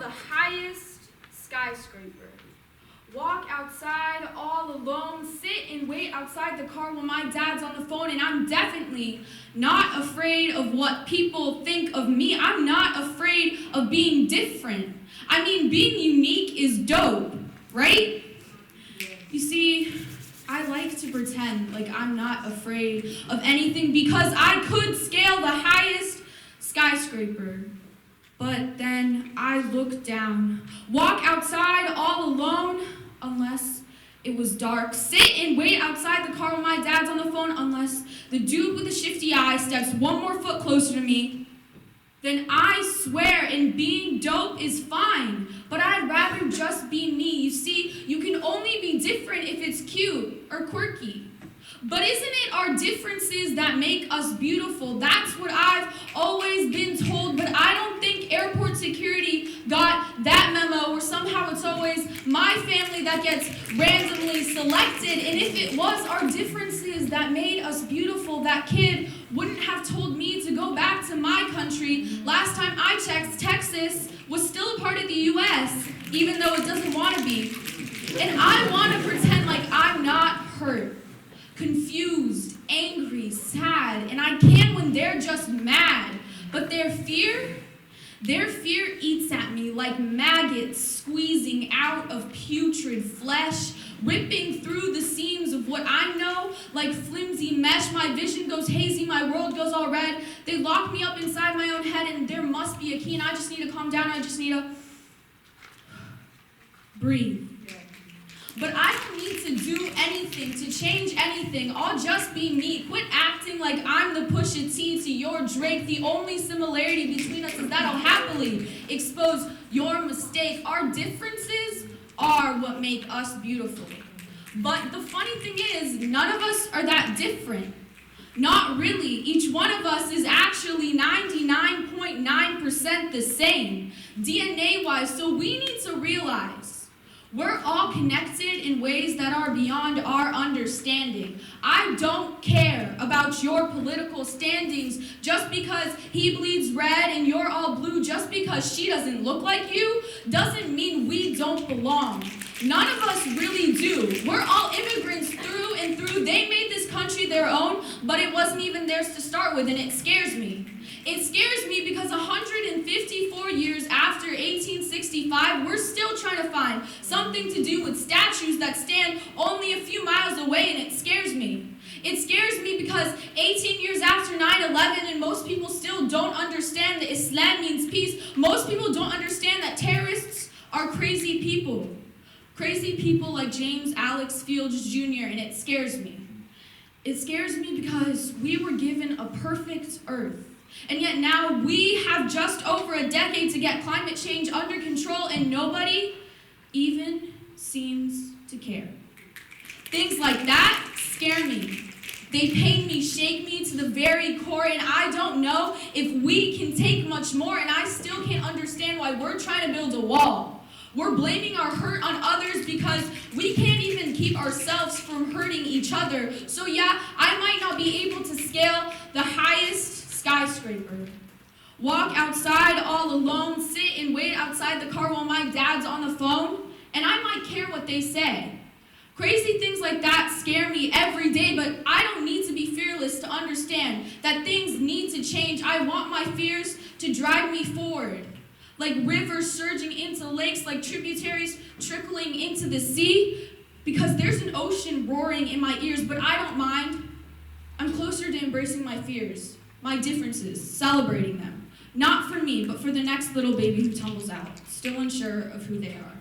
the highest skyscraper. Walk outside all alone, sit and wait outside the car while my dad's on the phone, and I'm definitely not afraid of what people think of me. I'm not afraid of being different. I mean, being unique is dope, right? You see, I like to pretend like I'm not afraid of anything because I could scale the highest skyscraper. But then I look down, walk outside all alone, unless it was dark, sit and wait outside the car while my dad's on the phone, unless the dude with the shifty eye steps one more foot closer to me. Then I swear, and being dope is fine, but I'd rather just be me. You see, you can only be different if it's cute or quirky. But isn't it our differences that make us beautiful? That's what I've always been told, but I don't think airport security got that memo, or somehow it's always my family that gets randomly selected. And if it was our differences that made us beautiful, that kid wouldn't have told me to go back to my country. Last time I checked, Texas was still a part of the U.S., even though it doesn't want to be. And I want to pretend like I'm not hurt, confused, angry, sad, and I can when they're just mad. But their fear eats at me like maggots squeezing out of putrid flesh, ripping through the seams of what I know like flimsy mesh. My vision goes hazy, my world goes all red. They lock me up inside my own head, and there must be a key, and I just need to calm down. I just need to breathe. But I don't need to do anything, to change anything. I'll just be me. Quit acting like I'm the Pusha T to your Drake. The only similarity between us is that I'll happily expose your mistake. Our differences are what make us beautiful. But the funny thing is, none of us are that different. Not really. Each one of us is actually 99.9% the same, DNA-wise. So we need to realize we're all connected in ways that are beyond our understanding. I don't care about your political standings. Just because he bleeds red and you're all blue, just because she doesn't look like you, doesn't mean we don't belong. None of us really do. We're all immigrants through and through. They made this country their own, but it wasn't even theirs to start with, and it scares me. It scares me because 154 years after 1865, we're still trying to find something to do with statues that stand only a few miles away, and it scares me. It scares me because 18 years after 9/11, and most people still don't understand that Islam means peace. Most people don't understand that terrorists are crazy people. Crazy people like James Alex Fields Jr., and it scares me. It scares me because we were given a perfect earth. And yet now we have just over a decade to get climate change under control, and nobody even seems to care. Things like that scare me. They pain me, shake me to the very core, and I don't know if we can take much more, and I still can't understand why we're trying to build a wall. We're blaming our hurt on others because we can't even keep ourselves from hurting each other. So yeah, I might not be able to scale the highest skyscraper, walk outside all alone, sit and wait outside the car while my dad's on the phone, and I might care what they say. Crazy things like that scare me every day, but I don't need to be fearless to understand that things need to change. I want my fears to drive me forward, like rivers surging into lakes, like tributaries trickling into the sea, because there's an ocean roaring in my ears, but I don't mind. I'm closer to embracing my fears, my differences, celebrating them. Not for me, but for the next little baby who tumbles out, still unsure of who they are.